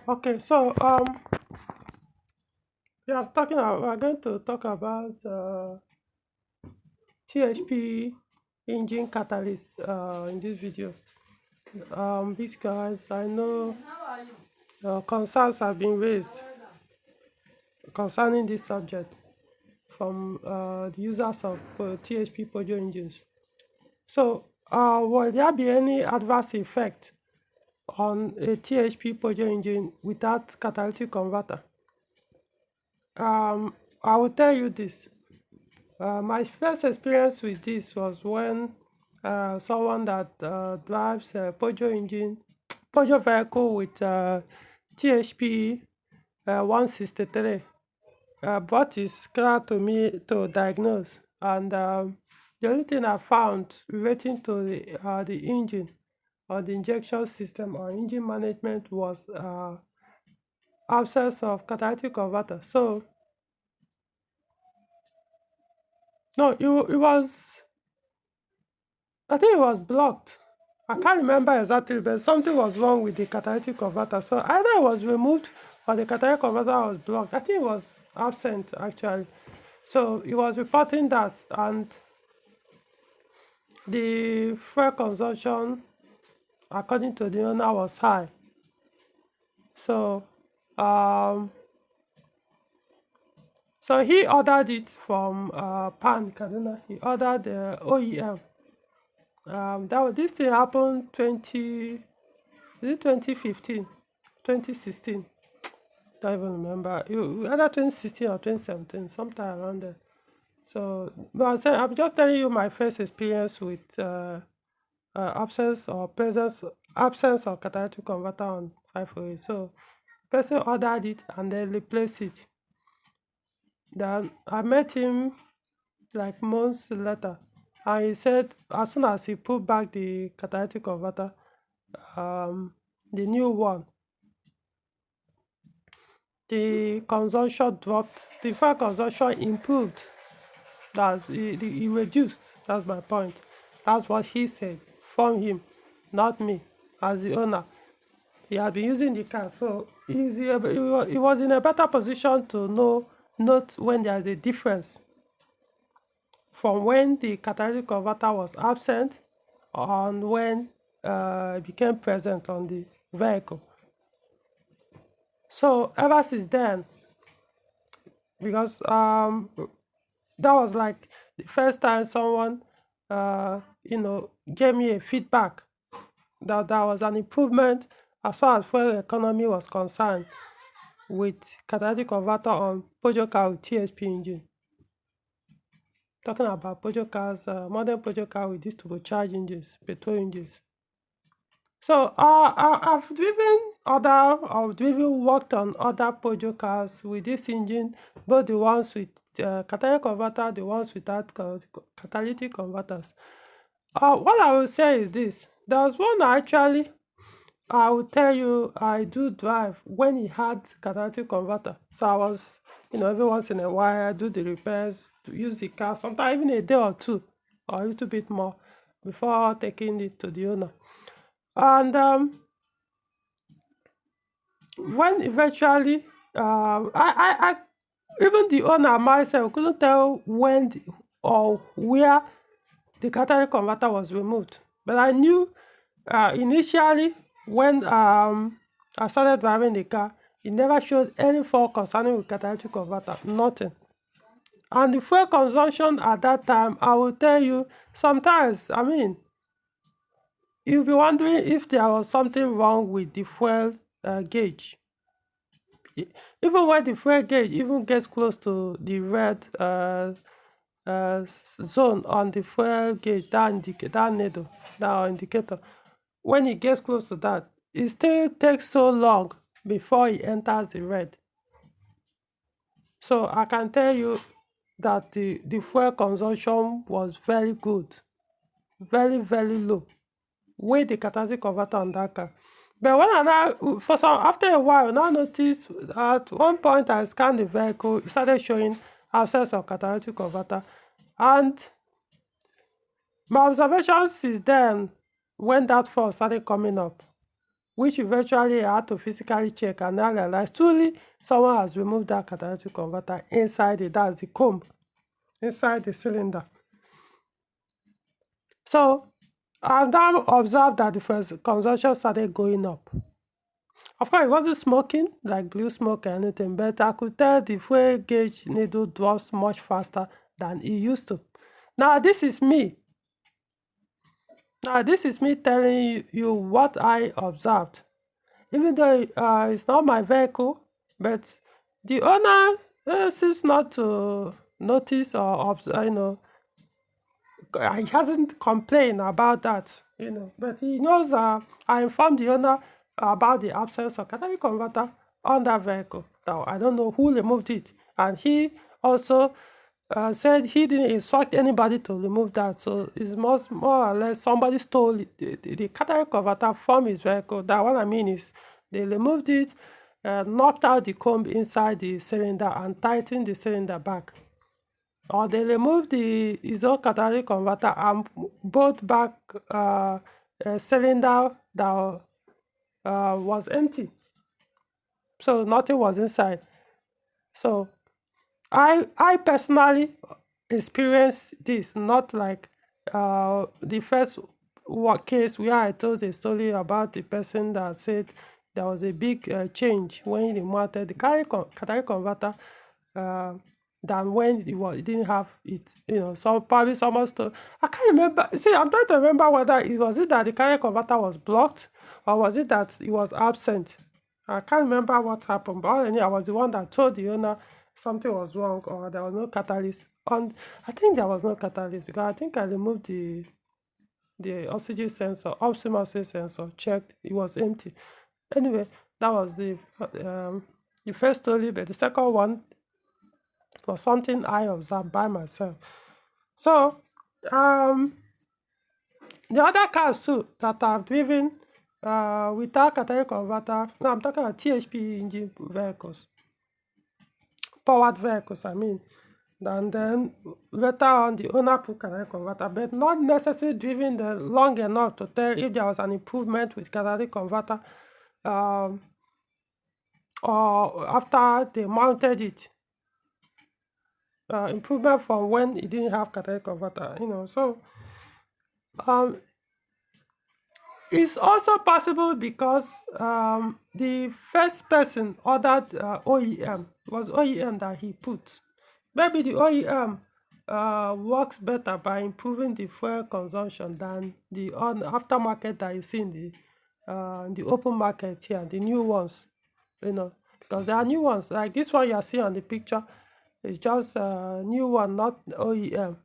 Okay, so we're going to talk about THP engine catalyst in this video. Because I know concerns have been raised concerning this subject from the users of THP Peugeot engines. So, will there be any adverse effect on a THP Peugeot engine without catalytic converter? I will tell you this. My first experience with this was when someone that drives a Peugeot vehicle with THP 163 brought his car to me to diagnose, and the only thing I found relating to the engine or the injection system or engine management was absence of catalytic converter. So no, it was, I think it was blocked. I can't remember exactly, but something was wrong with the catalytic converter. So either it was removed or the catalytic converter was blocked. I think it was absent actually. So it was reporting that, and the fuel consumption, according to the owner, was high. So so he ordered it from Pan Kaduna. He ordered the OEM. This thing happened 2015, 2016. Don't even remember. Either 2016 or 2017, sometime around there. So, but I'm just telling you my first experience with absence of catalytic converter on 508. So, person ordered it and then replaced it. Then I met him like months later, and he said as soon as he put back the catalytic converter, the new one, the consumption dropped, the fuel consumption improved. He reduced. That's my point. That's what he said from him, not me, as the owner. He had been using the car, so he was in a better position to note when there is a difference from when the catalytic converter was absent and when it became present on the vehicle. So ever since then, because that was like the first time someone gave me a feedback that there was an improvement as far as fuel economy was concerned with catalytic converter on Peugeot car with THP engine. Talking about Peugeot cars, modern Peugeot car with these turbocharged engines, petrol engines. So I've driven worked on other Peugeot cars with this engine, both the ones with catalytic converter, the ones without catalytic converters. What I will say is this: there was one I will tell you I do drive when it had catalytic converter. So I was, every once in a while I do the repairs, to use the car, sometimes even a day or two or a little bit more before taking it to the owner. And when eventually, I even the owner myself couldn't tell when or where the catalytic converter was removed. But I knew initially when I started driving the car, it never showed any fault concerning with catalytic converter, nothing. And the fuel consumption at that time, I will tell you, sometimes, you'll be wondering if there was something wrong with the fuel gauge. Even when the fuel gauge even gets close to the red zone on the fuel gauge, that needle, that indicator, when it gets close to that, it still takes so long before it enters the red. So I can tell you that the fuel consumption was very good, very, very low, with the catalytic converter on that car. But when after a while, I now noticed at one point I scanned the vehicle, it started showing absence of catalytic converter. And my observations since then, when that fault started coming up, which eventually I had to physically check, and I realized truly someone has removed that catalytic converter inside it. That's the comb inside the cylinder. So I now observed that the first consumption started going up. Of course, it wasn't smoking, like blue smoke or anything, but I could tell the fuel gauge needle drops much faster than it used to. Now, this is me. Telling you what I observed. Even though it's not my vehicle, but the owner seems not to notice or observe, he hasn't complained about that, but he knows I informed the owner about the absence of catalytic converter on that vehicle. Now, I don't know who removed it, and he also said he didn't instruct anybody to remove that, so it's more or less somebody stole the catalytic converter from his vehicle. That what I mean is they removed it, knocked out the comb inside the cylinder and tightened the cylinder back. Or they removed the catalytic converter and both back a cylinder that was empty, so nothing was inside. So I personally experienced this, not like the first case where I told a story about the person that said there was a big change when he mounted the catalytic converter than when it didn't have it. So probably someone stole. I can't remember. See, I'm trying to remember whether it was that the catalytic converter was blocked, or was it that it was absent. I can't remember what happened, but I was the one that told the owner something was wrong, or there was no catalyst. And I think there was no catalyst because I think I removed the oxygen sensor, upstream oxygen sensor, checked, it was empty. Anyway, that was the first story, but the second one was something I observed by myself. So the other cars too that I've driven without catalytic converter, no, I'm talking about THP engine vehicles, powered vehicles, I mean. And then later on, the owner put catalytic converter, but not necessarily driven long enough to tell if there was an improvement with catalytic converter, or after they mounted it, improvement from when it didn't have catalytic converter. So it's also possible because the first person ordered OEM, was OEM that he put. Maybe the OEM works better by improving the fuel consumption than the aftermarket that you see in the open market here, the new ones, because there are new ones like this one you are seeing on the picture. It's just a new one, not OEM.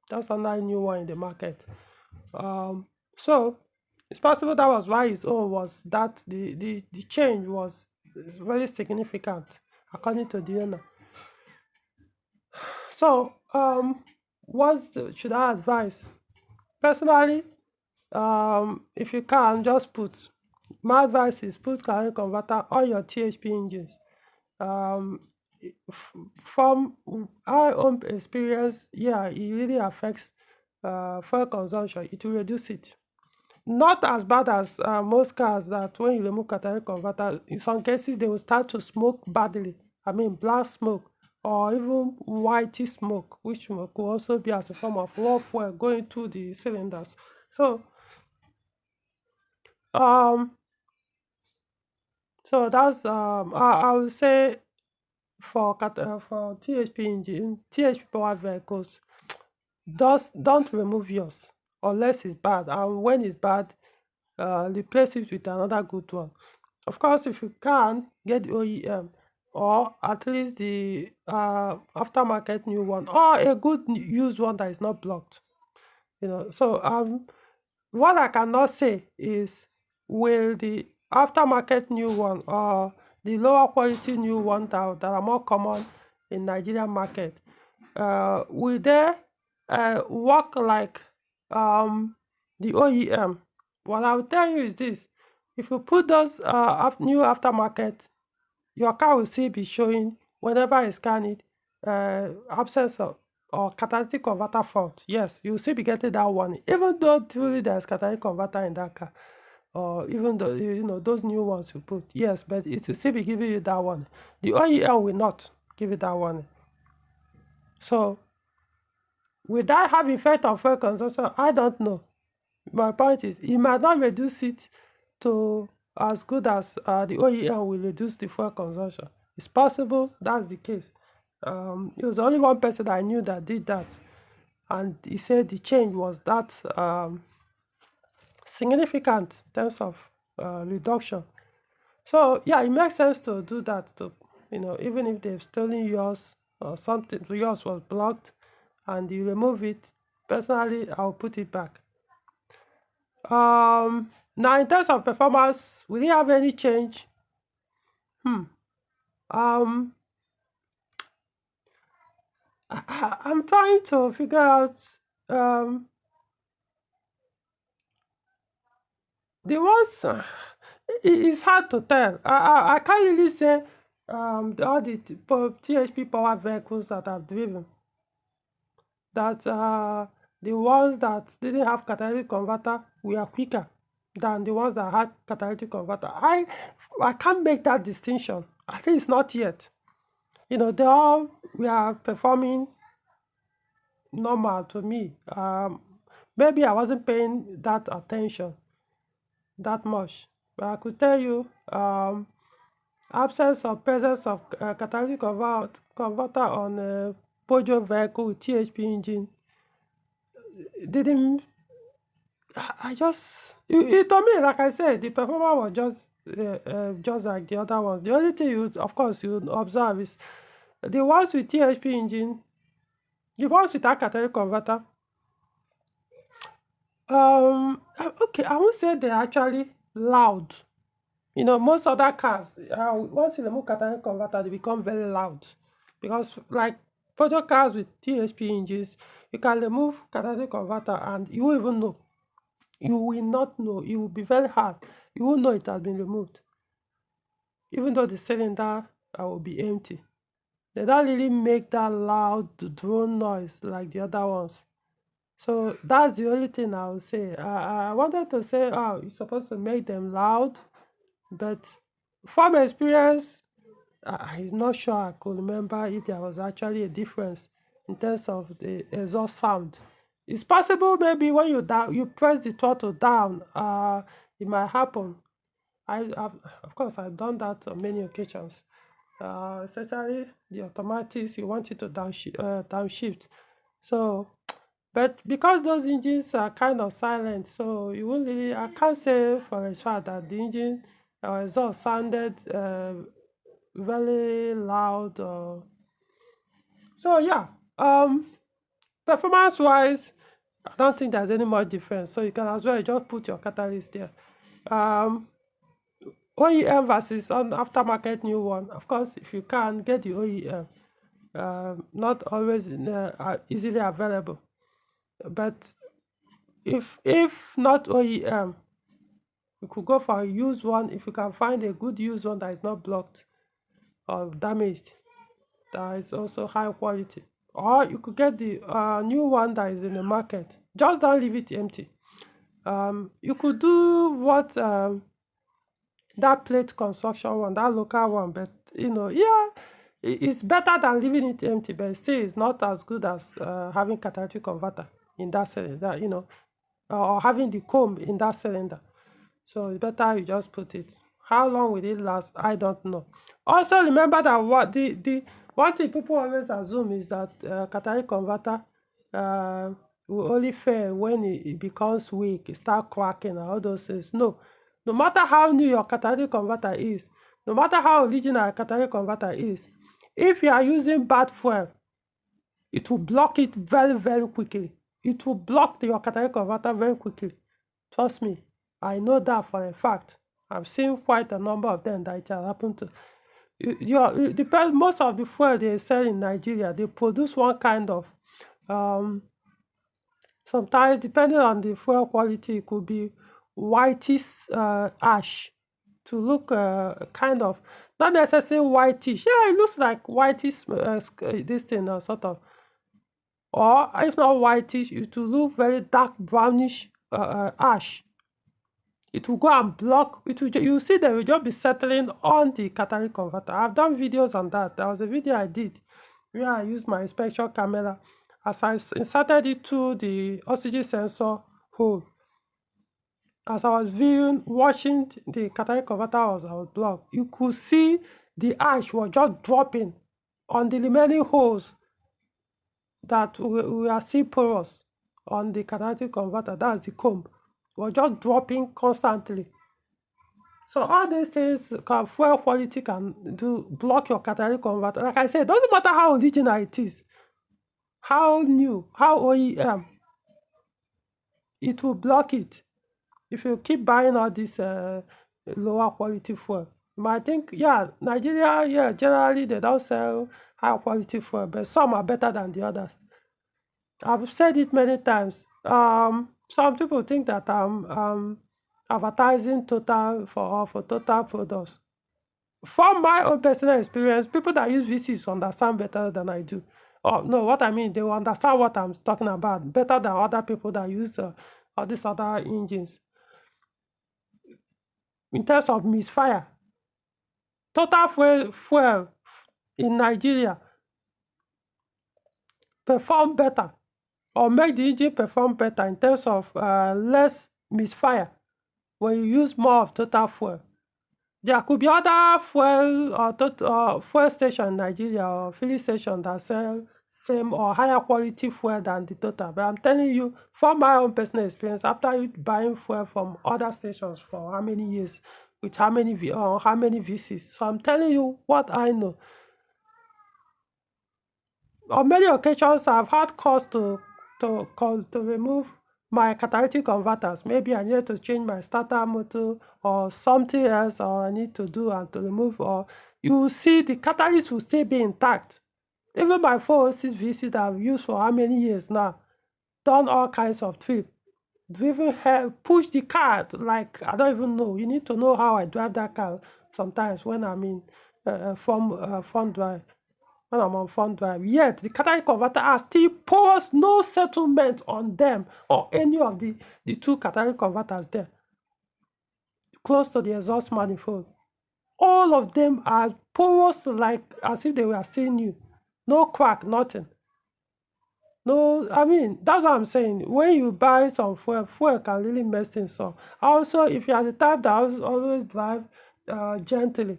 That's another new one in the market. So it's possible that was why his own was that the change was very significant according to the owner. So should I advise? Personally, if you can, just my advice is put catalytic converter on your THP engines. From our own experience, yeah, it really affects fuel consumption. It will reduce it. Not as bad as most cars that when you remove catalytic converter, in some cases they will start to smoke badly. I mean, black smoke or even whitey smoke, which could also be as a form of raw fuel going through the cylinders. So, that's I would say for THP engine, THP powered vehicles, don't remove yours unless it's bad, and when it's bad, replace it with another good one. Of course, if you can, get the OEM or at least the aftermarket new one, or a good used one that is not blocked. So what I cannot say is, will the aftermarket new one or the lower quality new one that are more common in Nigerian market, will they work like the OEM? What I will tell you is this: if you put those new aftermarket, your car will still be showing, whenever I scan it, absence of or catalytic converter fault. Yes, you will still be getting that one, even though truly there's catalytic converter in that car. or even the those new ones you put. Yes, but it will still be giving you that one. The OEM will not give you that one. So will that have effect on fuel consumption? I don't know. My point is, it might not reduce it to as good as the OEM will reduce the fuel consumption. It's possible that's the case. It was only one person I knew that did that, and he said the change was that significant in terms of reduction. So yeah, it makes sense to do that. To even if they've stolen yours or something, yours was blocked, and you remove it. Personally, I'll put it back. Now in terms of performance, will it have any change? Um, I'm trying to figure out the ones. It's hard to tell. I can't really say all the THP power vehicles that I've driven, that the ones that didn't have catalytic converter were quicker than the ones that had catalytic converter. I can't make that distinction. At least not yet. They all were performing normal to me. Maybe I wasn't paying that attention that much, but I could tell you, absence or presence of catalytic converter on a Peugeot vehicle with THP engine didn't. I just to me, like I said, the performance was just like the other ones. The only thing of course, you observe is the ones with THP engine, the ones with catalytic converter. Okay, I won't say they're actually loud. Most other cars, once you remove catalytic converter, they become very loud. Because like Peugeot cars with THP engines, you can remove catalytic converter and you won't even know. You will not know. It will be very hard. You won't know it has been removed. Even though the cylinder will be empty. They don't really make that loud drone noise like the other ones. So that's the only thing I would say. I wanted to say, oh, you're supposed to make them loud, but from experience, I'm not sure I could remember if there was actually a difference in terms of the exhaust sound. It's possible maybe when you press the throttle down, it might happen. Of course, I've done that on many occasions. Especially the automatics, you want it to downshift. So, but because those engines are kind of silent, so you won't really. I can't say for a fact that the engine exhaust sounded very loud. So yeah, performance wise, I don't think there's any much difference. So you can as well just put your catalyst there. OEM versus on aftermarket new one. Of course, if you can get the OEM, not always easily available. But if not OEM, you could go for a used one if you can find a good used one that is not blocked or damaged, that is also high quality. Or you could get the new one that is in the market. Just don't leave it empty. You could do what that plate construction one, that local one, but yeah, it's better than leaving it empty, but still it's not as good as having catalytic converter in that cylinder, or having the comb in that cylinder. So it's better you just put it. How long will it last? I don't know. Also remember that what the one thing people always assume is that catalytic converter will only fail when it becomes weak, it start cracking and all those things. No matter how new your catalytic converter is, no matter how original a catalytic converter is, if you are using bad fuel, it will block it very, very quickly. It will block your catalytic converter very quickly. Trust me, I know that for a fact. I've seen quite a number of them that it has happened to. Most of the fuel they sell in Nigeria, they produce one kind of, sometimes depending on the fuel quality, it could be whitish ash to look kind of, not necessarily whitish. Yeah, it looks like whitish, this thing sort of, or if not whitish, it will look very dark brownish ash. it will go and block. It will, you see, they will just be settling on the catalytic converter. I've done videos on that. There was a video I did where I used my inspection camera as I inserted it to the oxygen sensor hole. As I was viewing, watching the catalytic converter was blocked, you could see the ash was just dropping on the remaining holes that we are still porous on the catalytic converter. That's the comb. Was just dropping constantly. So all these things, fuel quality can do block your catalytic converter. Like I said, it doesn't matter how original it is, how new, how OEM, it will block it. If you keep buying all this lower quality fuel, you might think, yeah, Nigeria, yeah, generally they don't sell high quality fuel, but some are better than the others. I've said it many times. Some people think that I'm advertising Total for Total products. From my own personal experience, people that use VCs understand better than I do. Oh no, what I mean, they will understand what I'm talking about better than other people that use all these other engines. In terms of misfire, Total fuel in Nigeria perform better or make the engine perform better in terms of less misfire when you use more of Total fuel. There could be other fuel or fuel station in Nigeria or filling station that sell same or higher quality fuel than the Total. But I'm telling you, from my own personal experience, after you buying fuel from other stations for how many years, with how many VCs. So I'm telling you what I know. On many occasions, I've had calls to remove my catalytic converters. Maybe I need to change my starter motor or something else, or I need to do and to remove. Or you will see the catalyst will still be intact. Even my 406 VC that I've used for how many years now, done all kinds of trips. Even help push the car like I don't even know. You need to know how I drive that car sometimes when I'm in front drive. When I'm on front drive, yet the catalytic converter are still porous, no settlement on them or any of the two catalytic converters there close to the exhaust manifold. All of them are porous, like as if they were still new. No crack, nothing. No, I mean, that's what I'm saying. When you buy some fuel can really mess things up. Also, if you are the type that always drive gently,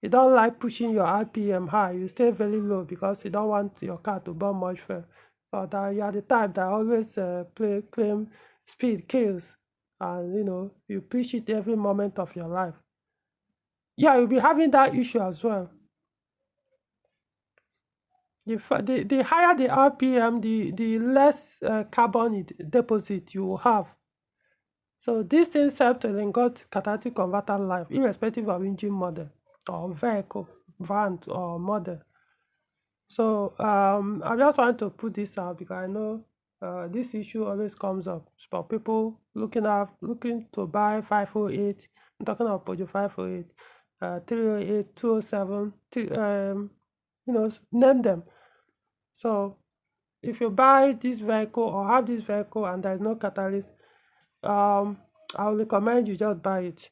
you don't like pushing your RPM high, you stay very low because you don't want your car to burn much fuel. Or that you are the type that always claim speed kills, and you push it every moment of your life. Yeah, you'll be having that issue as well. The higher the RPM, the less carbon deposit you will have. So these things help to elongate catalytic converter life, irrespective of engine model or vehicle, van or model. So I just want to put this out because I know this issue always comes up for people looking to buy 508. I'm talking about Peugeot 508, 308, 207, name them. So if you buy this vehicle or have this vehicle and there is no catalyst, I will recommend you just buy it.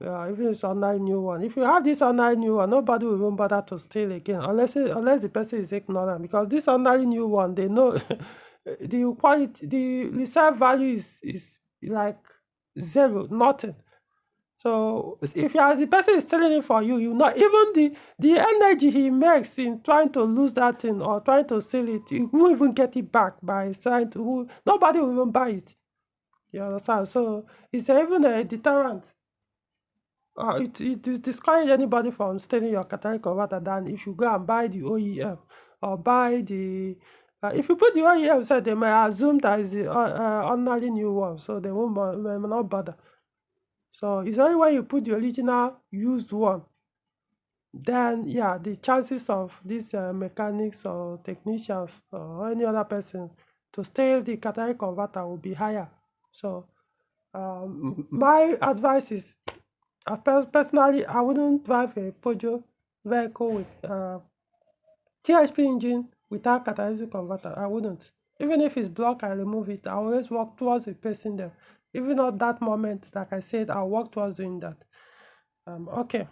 Even if it's ordinary new one. If you have this ordinary new one, nobody will even bother to steal again unless the person is ignorant, because this ordinary new one, they know the quality, the resale value is like zero, nothing. So if the person is stealing it for you, you know, even the energy he makes in trying to lose that thing or trying to sell it, you won't even get it back by trying to. Nobody will even buy it. You understand? So it's even a deterrent. It discourage anybody from stealing your catalytic converter than if you go and buy the OEM or buy the. If you put the OEM, so they may assume that is the ordinary new one, so they may not bother. So it's only when you put the original used one, then yeah, the chances of these mechanics or technicians or any other person to steal the catalytic converter will be higher. So my advice is, personally, I wouldn't drive a Peugeot vehicle with THP engine without catalytic converter. I wouldn't. Even if it's blocked, I remove it. I always walk towards the person there Even at that moment, like I said, I'll work towards doing that. Okay.